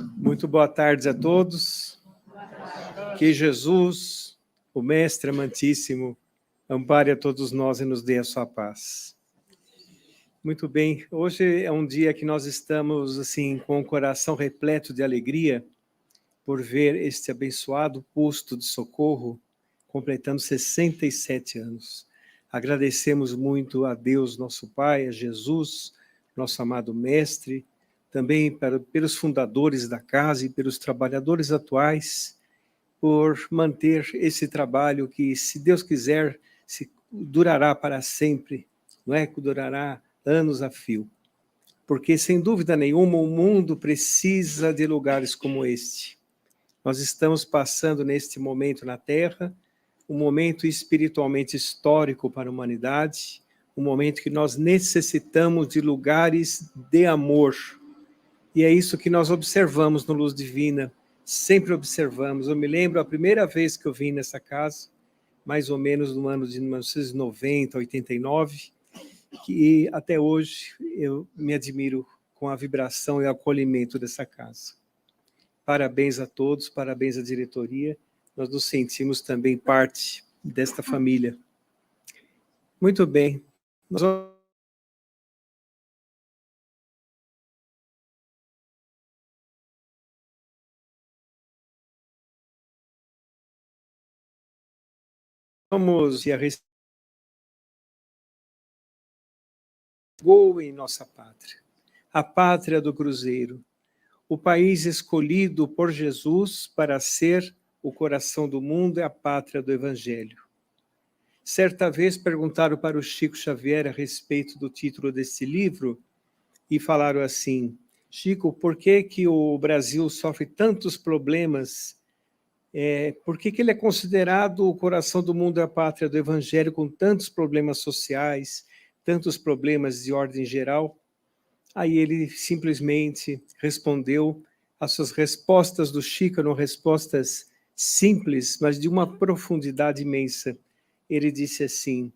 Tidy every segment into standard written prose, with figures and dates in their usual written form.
Muito boa tarde a todos. Que Jesus, o Mestre amantíssimo, ampare a todos nós e nos dê a sua paz. Muito bem, hoje é um dia que nós estamos assim com o coração repleto de alegria por ver este abençoado posto de socorro completando 67 anos. Agradecemos muito a Deus, nosso Pai, a Jesus, nosso amado Mestre, também pelos fundadores da casa e pelos trabalhadores atuais, por manter esse trabalho que, se Deus quiser, durará para sempre, não é? Que durará anos a fio. Porque, sem dúvida nenhuma, o mundo precisa de lugares como este. Nós estamos passando neste momento na Terra, um momento espiritualmente histórico para a humanidade, um momento que nós necessitamos de lugares de amor. E é isso que nós observamos no Luz Divina, sempre observamos. Eu me lembro a primeira vez que eu vim nessa casa, mais ou menos no ano de 1990, 89, que até hoje eu me admiro com a vibração e o acolhimento dessa casa. Parabéns a todos, parabéns à diretoria, nós nos sentimos também parte desta família. Muito bem, nós vamos em nossa pátria, a pátria do Cruzeiro, o país escolhido por Jesus para ser o coração do mundo e a pátria do Evangelho. Certa vez perguntaram para o Chico Xavier a respeito do título desse livro e falaram assim: Chico, por que que o Brasil sofre tantos problemas? Por que que ele é considerado o coração do mundo e a pátria do Evangelho com tantos problemas sociais, tantos problemas de ordem geral? Aí ele simplesmente respondeu, as suas respostas do Chico eram respostas simples, mas de uma profundidade imensa. Ele disse assim: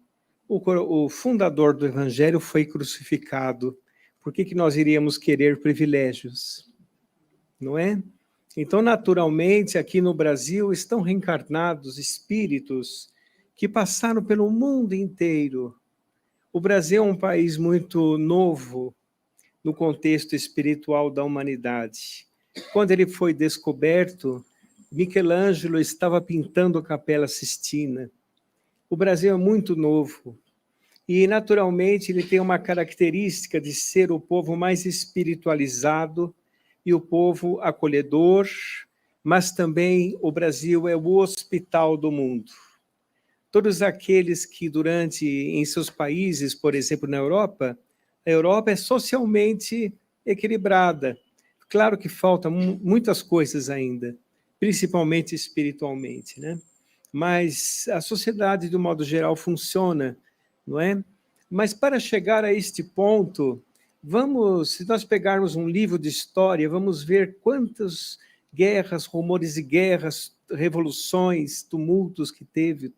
o fundador do Evangelho foi crucificado, por que que nós iríamos querer privilégios? Não é? Então, naturalmente, aqui no Brasil estão reencarnados espíritos que passaram pelo mundo inteiro. O Brasil é um país muito novo no contexto espiritual da humanidade. Quando ele foi descoberto, Michelangelo estava pintando a Capela Sistina. O Brasil é muito novo e, naturalmente, ele tem uma característica de ser o povo mais espiritualizado e o povo acolhedor, mas também o Brasil é o hospital do mundo. Todos aqueles que em seus países, por exemplo, na Europa, a Europa é socialmente equilibrada. Claro que faltam muitas coisas ainda, principalmente espiritualmente, né? Mas a sociedade, de um modo geral, funciona, não é? Mas para chegar a este ponto, se nós pegarmos um livro de história, vamos ver quantas guerras, rumores de guerras, revoluções, tumultos que teve.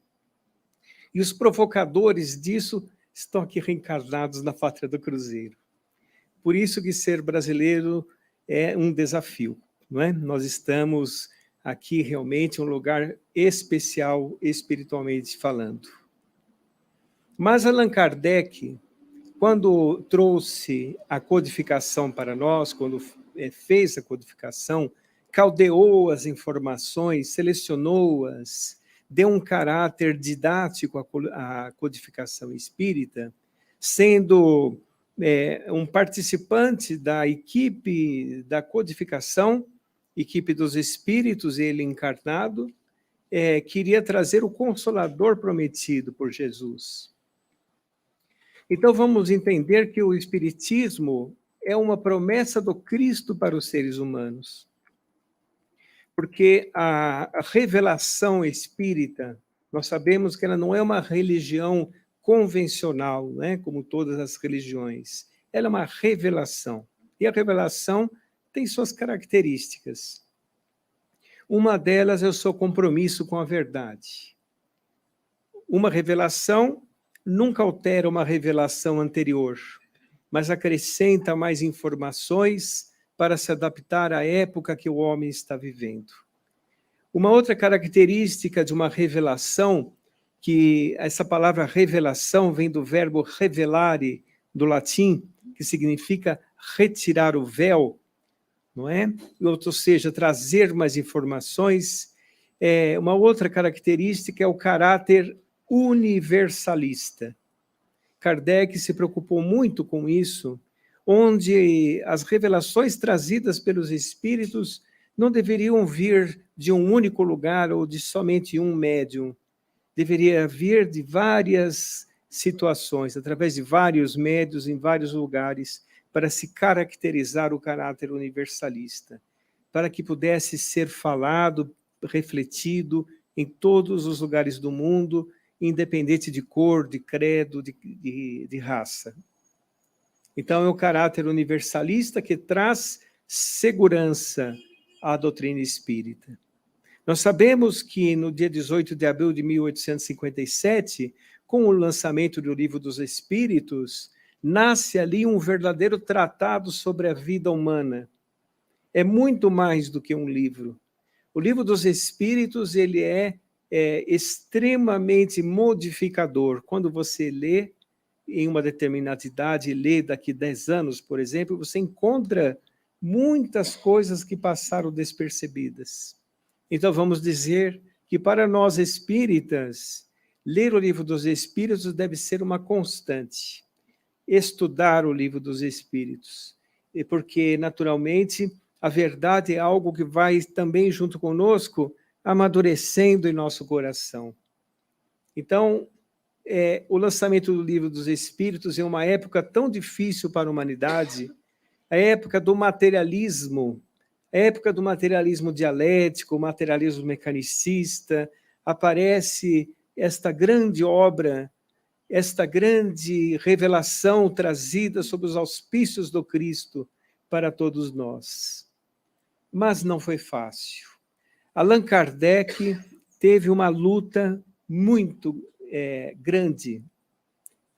E os provocadores disso estão aqui reencarnados na pátria do Cruzeiro. Por isso que ser brasileiro é um desafio, não é? Nós estamos aqui realmente em um lugar especial, espiritualmente falando. Mas Allan Kardec, quando trouxe a codificação para nós, quando fez a codificação, caldeou as informações, selecionou-as, deu um caráter didático à codificação espírita, sendo um participante da equipe da codificação, equipe dos espíritos, ele encarnado, queria trazer o Consolador prometido por Jesus. Então vamos entender que o Espiritismo é uma promessa do Cristo para os seres humanos. Porque a revelação espírita, nós sabemos que ela não é uma religião convencional, né, como todas as religiões. Ela é uma revelação. E a revelação tem suas características. Uma delas é o seu compromisso com a verdade. Uma revelação nunca altera uma revelação anterior, mas acrescenta mais informações para se adaptar à época que o homem está vivendo. Uma outra característica de uma revelação, que essa palavra revelação vem do verbo revelare, do latim, que significa retirar o véu, não é? Ou seja, trazer mais informações. Uma outra característica é o caráter universalista. Kardec se preocupou muito com isso, onde as revelações trazidas pelos espíritos não deveriam vir de um único lugar ou de somente um médium. Deveria vir de várias situações, através de vários médiuns em vários lugares, para se caracterizar o caráter universalista, para que pudesse ser falado, refletido em todos os lugares do mundo, independente de cor, de credo, de raça. Então, é o caráter universalista que traz segurança à doutrina espírita. Nós sabemos que no dia 18 de abril de 1857, com o lançamento do Livro dos Espíritos, nasce ali um verdadeiro tratado sobre a vida humana. É muito mais do que um livro. O Livro dos Espíritos, ele é extremamente modificador. Quando você lê em uma determinada idade, lê daqui 10 anos, por exemplo, você encontra muitas coisas que passaram despercebidas. Então, vamos dizer que para nós espíritas, ler o Livro dos Espíritos deve ser uma constante. Estudar o Livro dos Espíritos. Porque, naturalmente, a verdade é algo que vai também junto conosco amadurecendo em nosso coração. Então, o lançamento do Livro dos Espíritos é uma época tão difícil para a humanidade, a época do materialismo, a época do materialismo dialético, materialismo mecanicista, aparece esta grande obra, esta grande revelação trazida sob os auspícios do Cristo para todos nós. Mas não foi fácil. Allan Kardec teve uma luta muito grande.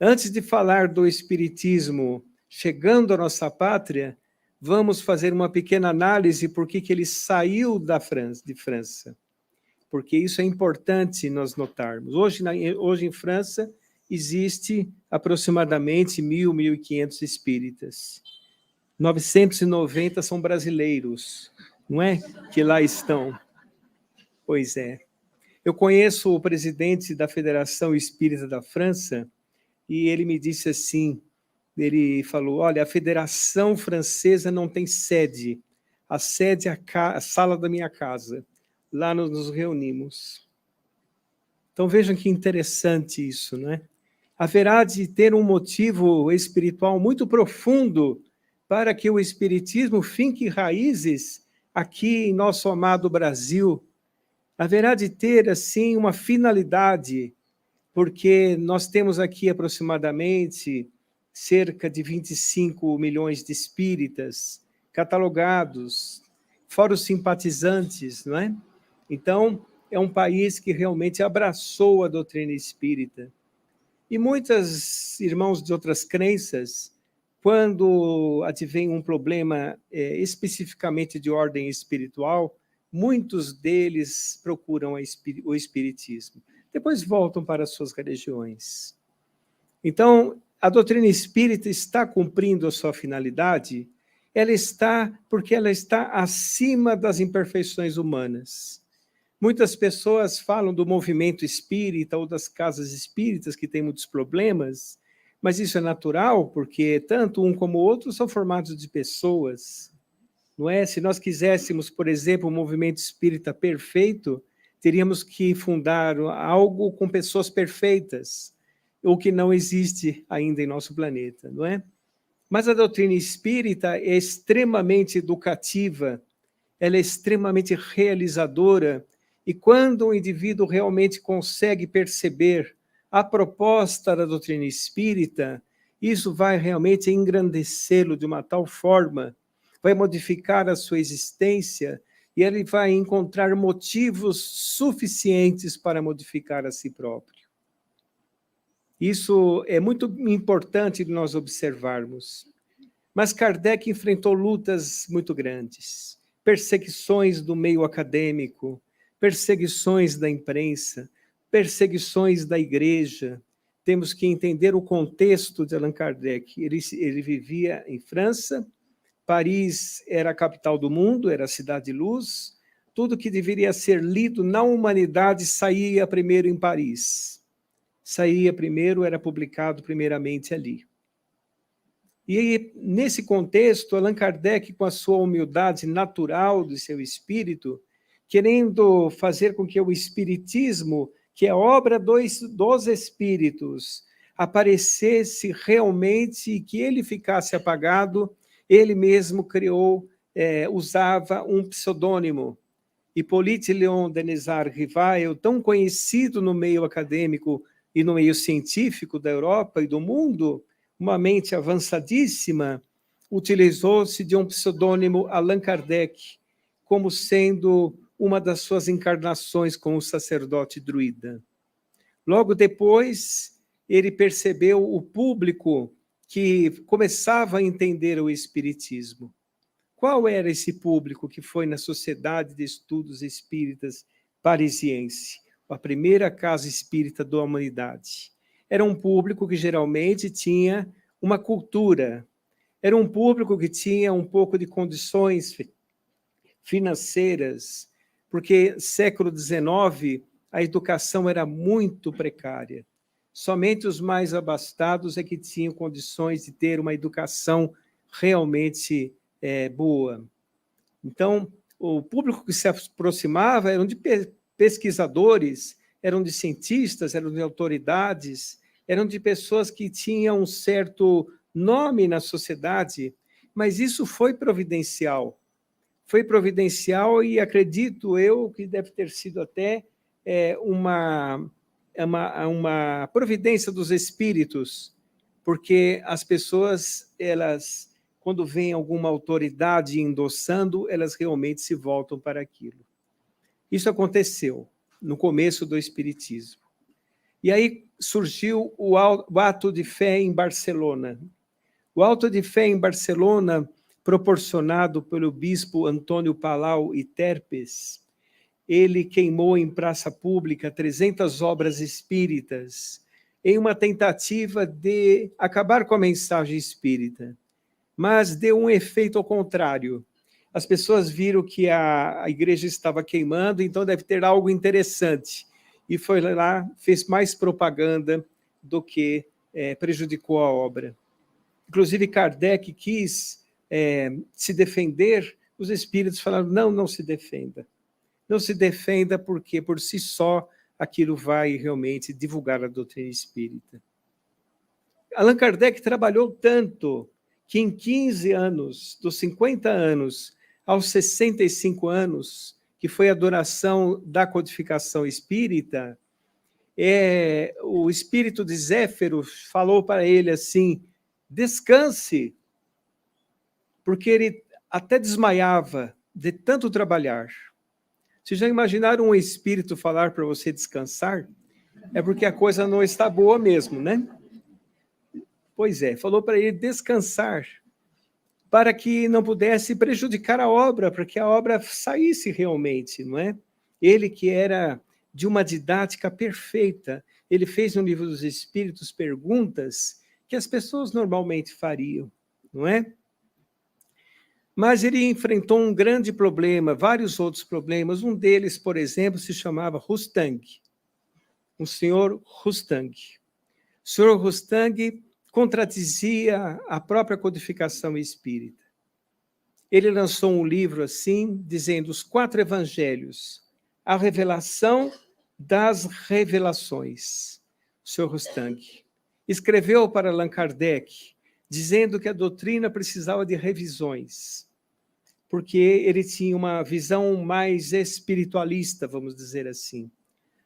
Antes de falar do Espiritismo chegando à nossa pátria, vamos fazer uma pequena análise por que ele saiu de França. Porque isso é importante nós notarmos. Hoje em França, existe aproximadamente 1.500 espíritas. 990 são brasileiros, não é? Que lá estão. Pois é. Eu conheço o presidente da Federação Espírita da França e ele me disse assim, ele falou, olha, a Federação Francesa não tem sede, a sede é a sala da minha casa, lá nos reunimos. Então vejam que interessante isso, não é? Haverá de ter um motivo espiritual muito profundo para que o Espiritismo finque raízes aqui em nosso amado Brasil. Haverá de ter, assim, uma finalidade, porque nós temos aqui aproximadamente cerca de 25 milhões de espíritas catalogados, fora os simpatizantes, não é? Então, é um país que realmente abraçou a doutrina espírita. E muitos irmãos de outras crenças, quando advém um problema especificamente de ordem espiritual, muitos deles procuram o espiritismo. Depois voltam para as suas religiões. Então, a doutrina espírita está cumprindo a sua finalidade? Ela está porque ela está acima das imperfeições humanas. Muitas pessoas falam do movimento espírita ou das casas espíritas que têm muitos problemas, mas isso é natural, porque tanto um como o outro são formados de pessoas, não é? Se nós quiséssemos, por exemplo, um movimento espírita perfeito, teríamos que fundar algo com pessoas perfeitas, o que não existe ainda em nosso planeta, não é? Mas a doutrina espírita é extremamente educativa, ela é extremamente realizadora, e quando o indivíduo realmente consegue perceber a proposta da doutrina espírita, isso vai realmente engrandecê-lo de uma tal forma, vai modificar a sua existência, e ele vai encontrar motivos suficientes para modificar a si próprio. Isso é muito importante de nós observarmos. Mas Kardec enfrentou lutas muito grandes, perseguições do meio acadêmico, perseguições da imprensa, perseguições da igreja. Temos que entender o contexto de Allan Kardec. Ele vivia em França, Paris era a capital do mundo, era a cidade de luz, tudo que deveria ser lido na humanidade saía primeiro em Paris. Saía primeiro, era publicado primeiramente ali. E aí, nesse contexto, Allan Kardec, com a sua humildade natural de seu espírito, querendo fazer com que o espiritismo, que é obra dos espíritos, aparecesse realmente e que ele ficasse apagado, ele mesmo usava um pseudônimo. Hippolyte Léon Denisard Rivail, tão conhecido no meio acadêmico e no meio científico da Europa e do mundo, uma mente avançadíssima, utilizou-se de um pseudônimo Allan Kardec, como sendo uma das suas encarnações como sacerdote druida. Logo depois, ele percebeu o público que começava a entender o espiritismo. Qual era esse público que foi na Sociedade de Estudos Espíritas Parisiense, a primeira casa espírita da humanidade? Era um público que geralmente tinha uma cultura, era um público que tinha um pouco de condições financeiras, porque século XIX a educação era muito precária. Somente os mais abastados é que tinham condições de ter uma educação realmente boa. Então, o público que se aproximava eram de pesquisadores, eram de cientistas, eram de autoridades, eram de pessoas que tinham um certo nome na sociedade, mas isso foi providencial. Foi providencial e acredito eu que deve ter sido até uma providência dos espíritos, porque as pessoas, elas, quando vem alguma autoridade endossando, elas realmente se voltam para aquilo. Isso aconteceu no começo do espiritismo. E aí surgiu o ato de fé em Barcelona. O ato de fé em Barcelona, proporcionado pelo bispo Antônio Palau e Terpes, ele queimou em praça pública 300 obras espíritas, em uma tentativa de acabar com a mensagem espírita. Mas deu um efeito ao contrário. As pessoas viram que a igreja estava queimando, então deve ter algo interessante. E foi lá, fez mais propaganda do que prejudicou a obra. Inclusive, Kardec quis se defender, os espíritos falaram, não se defenda. Não se defenda porque, por si só, aquilo vai realmente divulgar a doutrina espírita. Allan Kardec trabalhou tanto que em 15 anos, dos 50 anos aos 65 anos, que foi a duração da codificação espírita, o espírito de Zéfiro falou para ele assim, descanse, porque ele até desmaiava de tanto trabalhar. Vocês já imaginaram um espírito falar para você descansar? É porque a coisa não está boa mesmo, né? Pois é, falou para ele descansar, para que não pudesse prejudicar a obra, para que a obra saísse realmente, não é? Ele que era de uma didática perfeita, ele fez no Livro dos Espíritos perguntas que as pessoas normalmente fariam, não é? Mas ele enfrentou um grande problema, vários outros problemas. Um deles, por exemplo, se chamava Rustang, o senhor Rustang. O senhor Rustang contradizia a própria codificação espírita. Ele lançou um livro assim, dizendo os 4 evangelhos, a revelação das revelações. O senhor Rustang escreveu para Allan Kardec, dizendo que a doutrina precisava de revisões, porque ele tinha uma visão mais espiritualista, vamos dizer assim.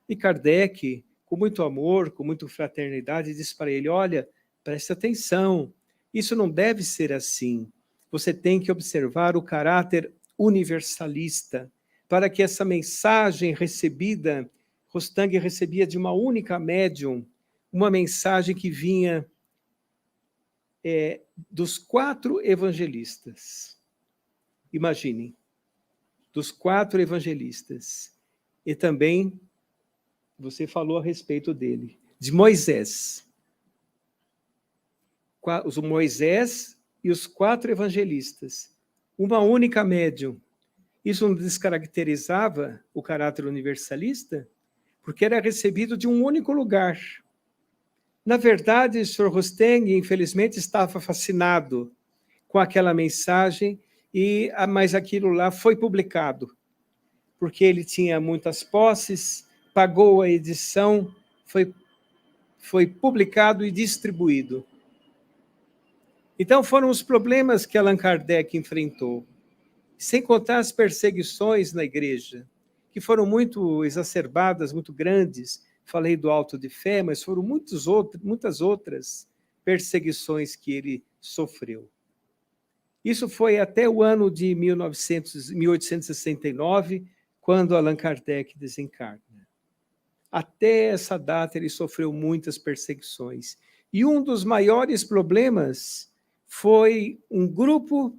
E Kardec, com muito amor, com muita fraternidade, disse para ele, olha, preste atenção, isso não deve ser assim. Você tem que observar o caráter universalista, para que essa mensagem recebida, Rustang recebia de uma única médium, uma mensagem que vinha dos 4 evangelistas. Imaginem, dos 4 evangelistas. E também, você falou a respeito dele, de Moisés. O Moisés e os 4 evangelistas. Uma única médium. Isso não descaracterizava o caráter universalista? Porque era recebido de um único lugar. Na verdade, o Sr. Rosteng, infelizmente, estava fascinado com aquela mensagem, mas aquilo lá foi publicado, porque ele tinha muitas posses, pagou a edição, foi publicado e distribuído. Então, foram os problemas que Allan Kardec enfrentou, sem contar as perseguições na igreja, que foram muito exacerbadas, muito grandes. Falei do auto de fé, mas foram muitas outras perseguições que ele sofreu. Isso foi até o ano de 1869, quando Allan Kardec desencarna. Até essa data ele sofreu muitas perseguições. E um dos maiores problemas foi um grupo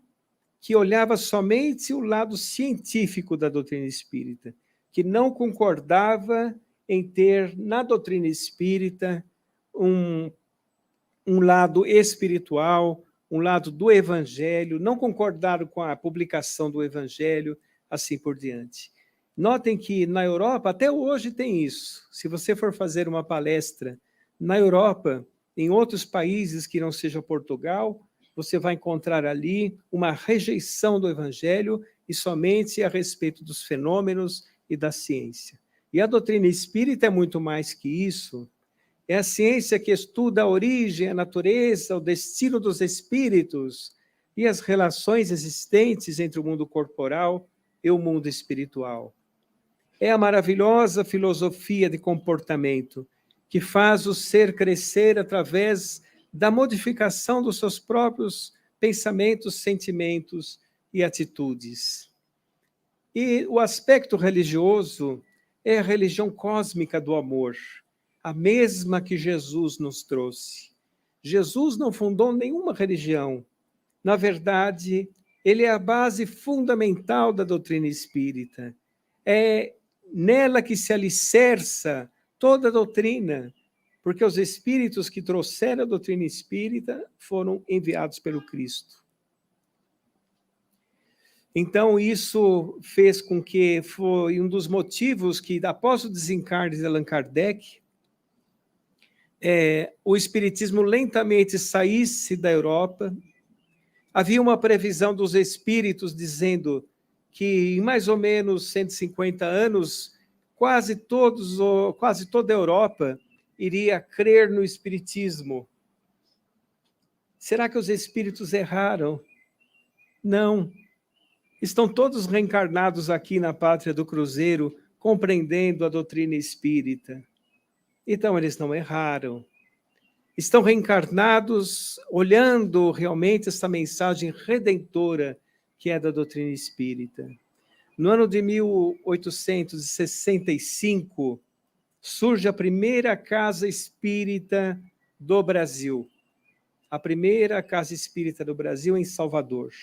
que olhava somente o lado científico da doutrina espírita, que não concordava em ter na doutrina espírita um lado espiritual, um lado do evangelho, não concordaram com a publicação do evangelho, assim por diante. Notem que na Europa, até hoje tem isso. Se você for fazer uma palestra na Europa, em outros países que não seja Portugal, você vai encontrar ali uma rejeição do evangelho e somente a respeito dos fenômenos e da ciência. E a doutrina espírita é muito mais que isso. É a ciência que estuda a origem, a natureza, o destino dos espíritos e as relações existentes entre o mundo corporal e o mundo espiritual. É a maravilhosa filosofia de comportamento que faz o ser crescer através da modificação dos seus próprios pensamentos, sentimentos e atitudes. E o aspecto religioso é a religião cósmica do amor, a mesma que Jesus nos trouxe. Jesus não fundou nenhuma religião. Na verdade, ele é a base fundamental da doutrina espírita. É nela que se alicerça toda a doutrina, porque os espíritos que trouxeram a doutrina espírita foram enviados pelo Cristo. Então, isso fez com que foi um dos motivos que, após o desencarne de Allan Kardec, o espiritismo lentamente saísse da Europa. Havia uma previsão dos espíritos dizendo que, em mais ou menos 150 anos, quase toda a Europa iria crer no espiritismo. Será que os espíritos erraram? Não. Estão todos reencarnados aqui na Pátria do Cruzeiro, compreendendo a doutrina espírita. Então, eles não erraram. Estão reencarnados, olhando realmente essa mensagem redentora que é da doutrina espírita. No ano de 1865, surge a primeira casa espírita do Brasil. A primeira casa espírita do Brasil em Salvador.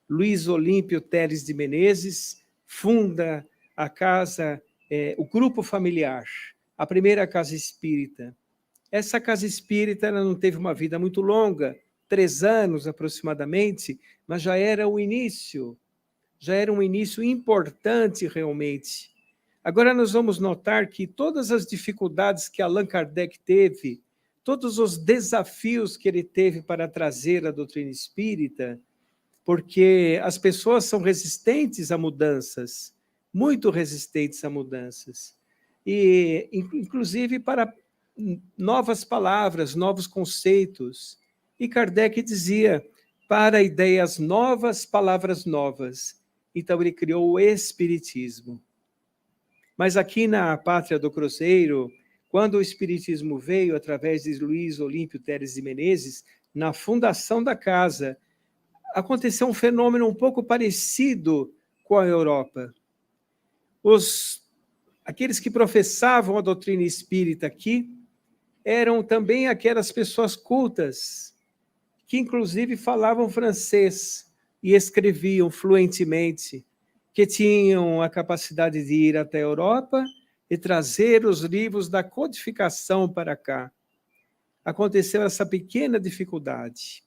Luiz Olímpio Teles de Menezes funda a casa, o grupo familiar, a primeira casa espírita. Essa casa espírita ela não teve uma vida muito longa, 3 anos aproximadamente, mas já era um início importante realmente. Agora nós vamos notar que todas as dificuldades que Allan Kardec teve, todos os desafios que ele teve para trazer a doutrina espírita, porque as pessoas são resistentes a mudanças, muito resistentes a mudanças, e inclusive para novas palavras, novos conceitos. E Kardec dizia, para ideias novas, palavras novas. Então ele criou o Espiritismo. Mas aqui na Pátria do Cruzeiro, quando o Espiritismo veio através de Luiz Olímpio Teles de Menezes, na fundação da casa, aconteceu um fenômeno um pouco parecido com a Europa. Aqueles que professavam a doutrina espírita aqui eram também aquelas pessoas cultas que inclusive falavam francês e escreviam fluentemente, que tinham a capacidade de ir até a Europa e trazer os livros da codificação para cá. Aconteceu essa pequena dificuldade.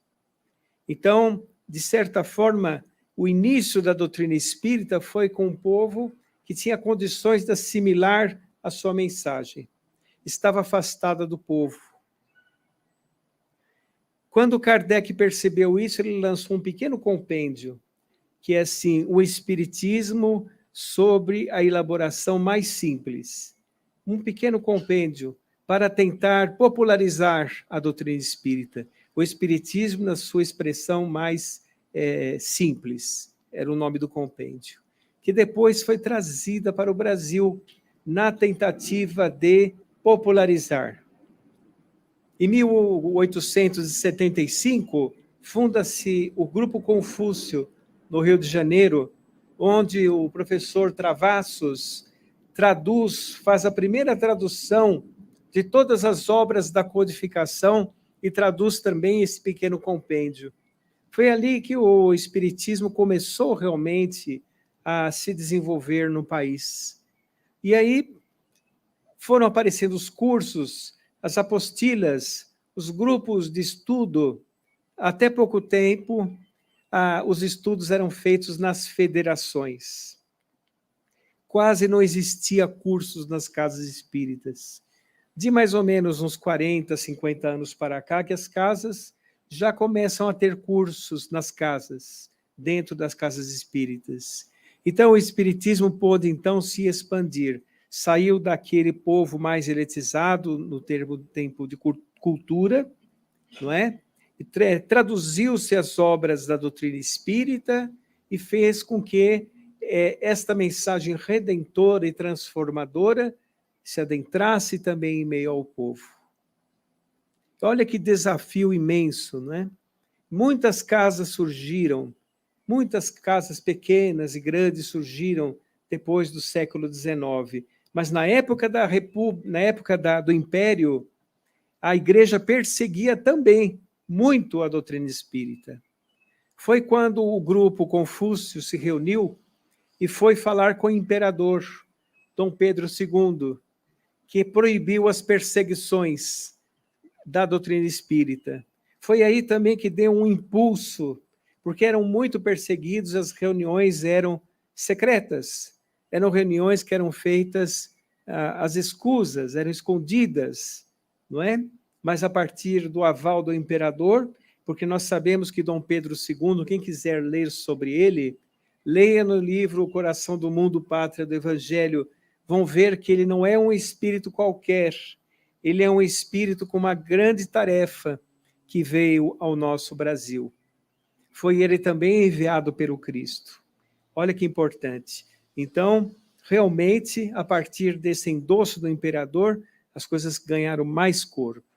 Então, de certa forma, o início da doutrina espírita foi com um povo que tinha condições de assimilar a sua mensagem. Estava afastada do povo. Quando Kardec percebeu isso, ele lançou um pequeno compêndio, que é assim, o Espiritismo sobre a elaboração mais simples. Um pequeno compêndio para tentar popularizar a doutrina espírita. O Espiritismo na sua expressão mais simples, era o nome do compêndio, que depois foi trazida para o Brasil na tentativa de popularizar. Em 1875, funda-se o Grupo Confúcio, no Rio de Janeiro, onde o professor Travassos faz a primeira tradução de todas as obras da codificação e traduz também esse pequeno compêndio. Foi ali que o Espiritismo começou realmente a se desenvolver no país. E aí foram aparecendo os cursos, as apostilas, os grupos de estudo. Até pouco tempo, os estudos eram feitos nas federações. Quase não existia cursos nas casas espíritas. De mais ou menos uns 40, 50 anos para cá, que as casas já começam a ter cursos nas casas, dentro das casas espíritas. Então, o espiritismo pôde, então, se expandir. Saiu daquele povo mais elitizado, no tempo de cultura, não é? E traduziu-se as obras da doutrina espírita e fez com que esta mensagem redentora e transformadora se adentrasse também em meio ao povo. Olha que desafio imenso, não é? Muitas casas surgiram, muitas casas pequenas e grandes surgiram depois do século XIX, mas na época da do Império, a Igreja perseguia também muito a doutrina espírita. Foi quando o grupo Confúcio se reuniu e foi falar com o imperador, Dom Pedro II, que proibiu as perseguições da doutrina espírita. Foi aí também que deu um impulso, porque eram muito perseguidos, as reuniões eram secretas, eram reuniões que eram feitas às escusas, eram escondidas, não é? Mas a partir do aval do imperador, porque nós sabemos que Dom Pedro II, quem quiser ler sobre ele, leia no livro O Coração do Mundo, Pátria do Evangelho, vão ver que ele não é um espírito qualquer, ele é um espírito com uma grande tarefa que veio ao nosso Brasil. Foi ele também enviado pelo Cristo. Olha que importante. Então, realmente, a partir desse endosso do imperador, as coisas ganharam mais corpo.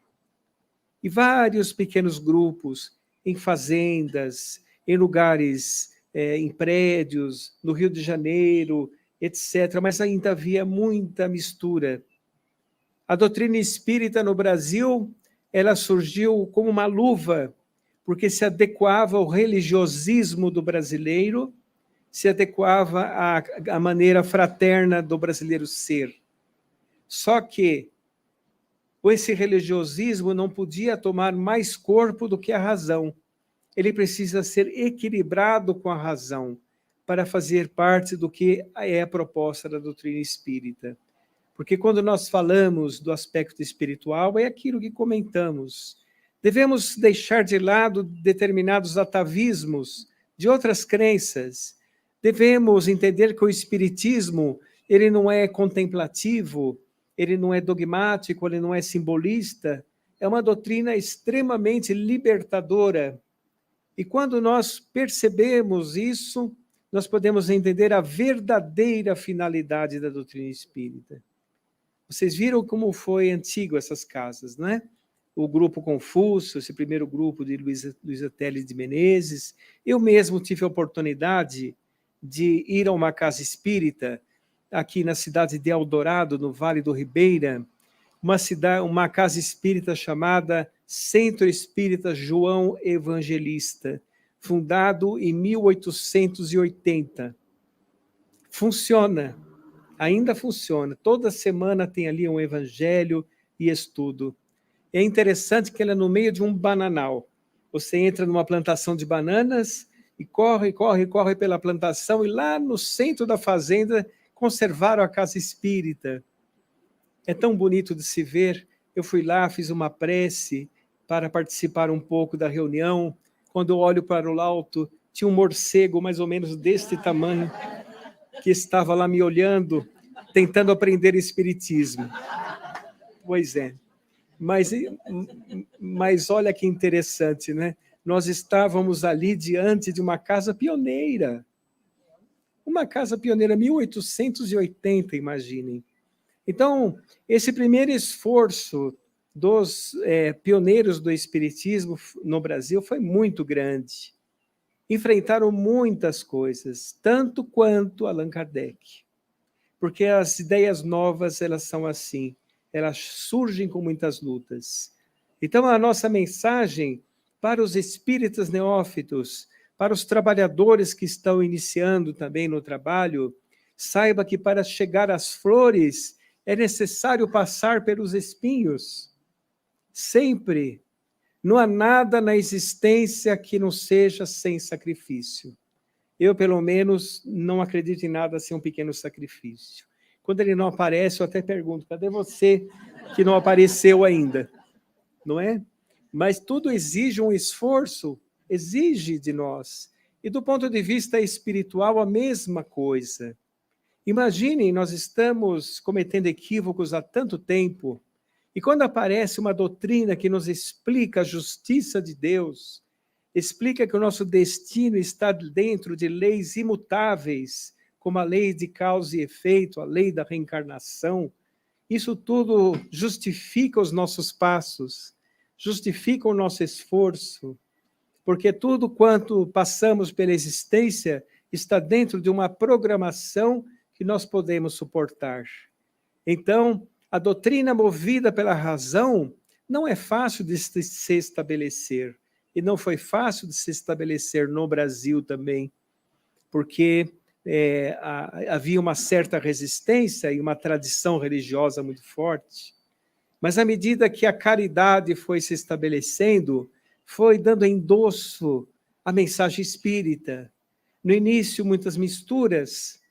E vários pequenos grupos, em fazendas, em lugares, em prédios, no Rio de Janeiro, etc. Mas ainda havia muita mistura. A doutrina espírita no Brasil, ela surgiu como uma luva, porque se adequava ao religiosismo do brasileiro, se adequava à maneira fraterna do brasileiro ser. Só que esse religiosismo não podia tomar mais corpo do que a razão. Ele precisa ser equilibrado com a razão para fazer parte do que é a proposta da doutrina espírita. Porque quando nós falamos do aspecto espiritual, é aquilo que comentamos. Devemos deixar de lado determinados atavismos de outras crenças. Devemos entender que o espiritismo, ele não é contemplativo, ele não é dogmático, ele não é simbolista, é uma doutrina extremamente libertadora. E quando nós percebemos isso, nós podemos entender a verdadeira finalidade da doutrina espírita. Vocês viram como foi antigo essas casas, né? O grupo Confúcio, esse primeiro grupo de Luiza Teles de Menezes. Eu mesmo tive a oportunidade de ir a uma casa espírita aqui na cidade de Eldorado, no Vale do Ribeira, uma casa espírita chamada Centro Espírita João Evangelista, fundado em 1880. Funciona, ainda funciona. Toda semana tem ali um evangelho e estudo. É interessante que ela é no meio de um bananal. Você entra numa plantação de bananas e corre pela plantação, e lá no centro da fazenda conservaram a casa espírita. É tão bonito de se ver. Eu fui lá, fiz uma prece para participar um pouco da reunião. Quando eu olho para o alto, tinha um morcego mais ou menos deste tamanho, que estava lá me olhando, tentando aprender espiritismo. Pois é. Mas olha que interessante, né? Nós estávamos ali diante de uma casa pioneira. Uma casa pioneira, 1880, imaginem. Então, esse primeiro esforço dos pioneiros do espiritismo no Brasil foi muito grande. Enfrentaram muitas coisas, tanto quanto Allan Kardec. Porque as ideias novas, elas são assim, elas surgem com muitas lutas. Então, a nossa mensagem para os espíritas neófitos, para os trabalhadores que estão iniciando também no trabalho, saiba que para chegar às flores é necessário passar pelos espinhos. Sempre. Não há nada na existência que não seja sem sacrifício. Eu, pelo menos, não acredito em nada sem um pequeno sacrifício. Quando ele não aparece, eu até pergunto, cadê você que não apareceu ainda? Não é? Mas tudo exige um esforço, exige de nós. E do ponto de vista espiritual, a mesma coisa. Imaginem, nós estamos cometendo equívocos há tanto tempo, e quando aparece uma doutrina que nos explica a justiça de Deus, explica que o nosso destino está dentro de leis imutáveis, como a lei de causa e efeito, a lei da reencarnação, isso tudo justifica os nossos passos, justifica o nosso esforço, porque tudo quanto passamos pela existência está dentro de uma programação que nós podemos suportar. Então, a doutrina movida pela razão não é fácil de se estabelecer, e não foi fácil de se estabelecer no Brasil também, porque havia uma certa resistência e uma tradição religiosa muito forte. Mas à medida que a caridade foi se estabelecendo, foi dando endosso à mensagem espírita. No início, muitas misturas,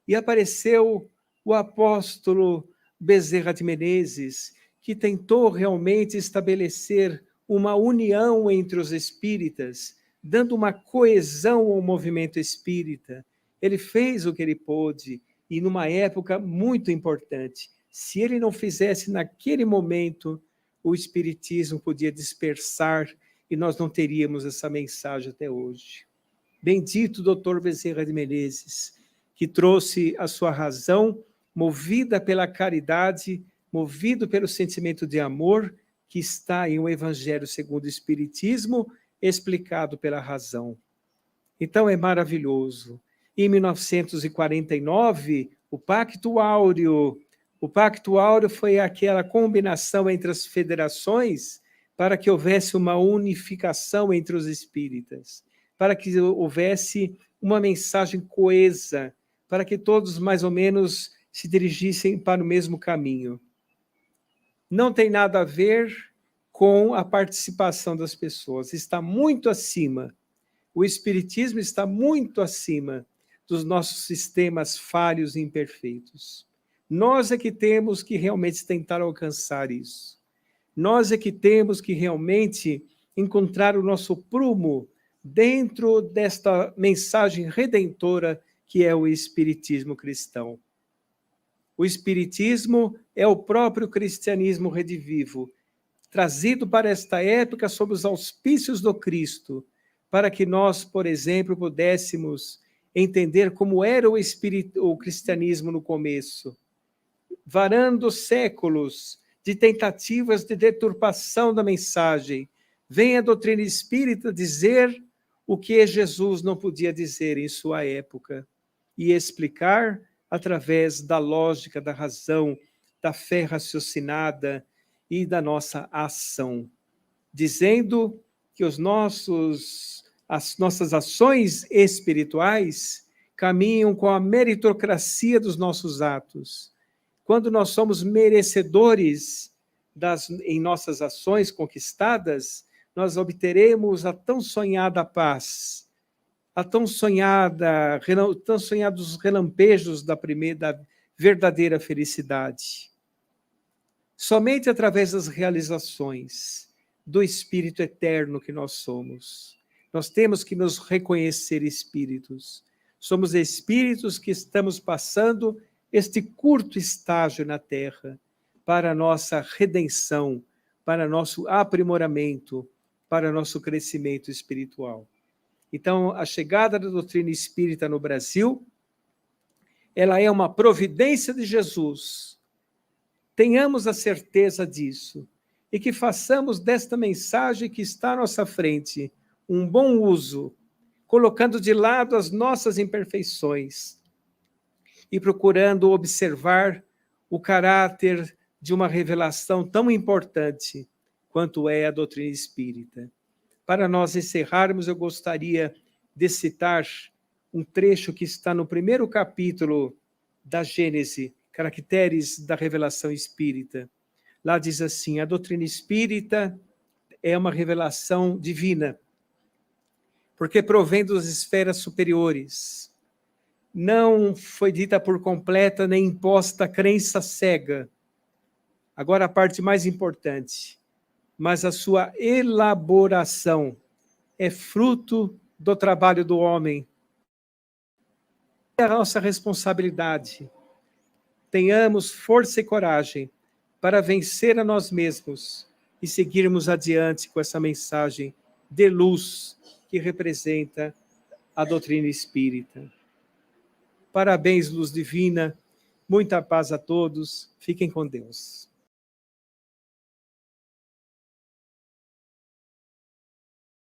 e apareceu o apóstolo Bezerra de Menezes, que tentou realmente estabelecer uma união entre os espíritas, dando uma coesão ao movimento espírita. Ele fez o que ele pôde, e numa época muito importante. Se ele não fizesse naquele momento, o espiritismo podia dispersar e nós não teríamos essa mensagem até hoje. Bendito doutor Bezerra de Menezes, que trouxe a sua razão, movida pela caridade, movido pelo sentimento de amor, que está em o Evangelho segundo o Espiritismo, explicado pela razão. Então é maravilhoso. Em 1949, o Pacto Áureo foi aquela combinação entre as federações para que houvesse uma unificação entre os espíritas, para que houvesse uma mensagem coesa, para que todos mais ou menos se dirigissem para o mesmo caminho. Não tem nada a ver com a participação das pessoas, está muito acima. O espiritismo está muito acima dos nossos sistemas falhos e imperfeitos. Nós é que temos que realmente tentar alcançar isso. Nós é que temos que realmente encontrar o nosso prumo dentro desta mensagem redentora que é o espiritismo cristão. O espiritismo é o próprio cristianismo redivivo, trazido para esta época sob os auspícios do Cristo, para que nós, por exemplo, pudéssemos entender como era o cristianismo no começo. Varando séculos de tentativas de deturpação da mensagem, vem a doutrina espírita dizer o que Jesus não podia dizer em sua época, e explicar através da lógica, da razão, da fé raciocinada e da nossa ação, dizendo que as nossas ações espirituais caminham com a meritocracia dos nossos atos. Quando nós somos merecedores em nossas ações conquistadas, nós obteremos a tão sonhada paz, a tão sonhados relampejos da verdadeira felicidade. Somente através das realizações do Espírito eterno que nós somos. Nós temos que nos reconhecer espíritos. Somos espíritos que estamos passando este curto estágio na Terra para a nossa redenção, para nosso aprimoramento, para nosso crescimento espiritual. Então, a chegada da doutrina espírita no Brasil, ela é uma providência de Jesus. Tenhamos a certeza disso e que façamos desta mensagem que está à nossa frente um bom uso, colocando de lado as nossas imperfeições e procurando observar o caráter de uma revelação tão importante quanto é a doutrina espírita. Para nós encerrarmos, eu gostaria de citar um trecho que está no primeiro capítulo da Gênese, Caracteres da Revelação Espírita. Lá diz assim: a doutrina espírita é uma revelação divina, porque provém das esferas superiores. Não foi dita por completa nem imposta crença cega. Agora a parte mais importante, mas a sua elaboração é fruto do trabalho do homem. É a nossa responsabilidade. Tenhamos força e coragem para vencer a nós mesmos e seguirmos adiante com essa mensagem de luz que representa a doutrina espírita. Parabéns, luz divina, muita paz a todos, fiquem com Deus.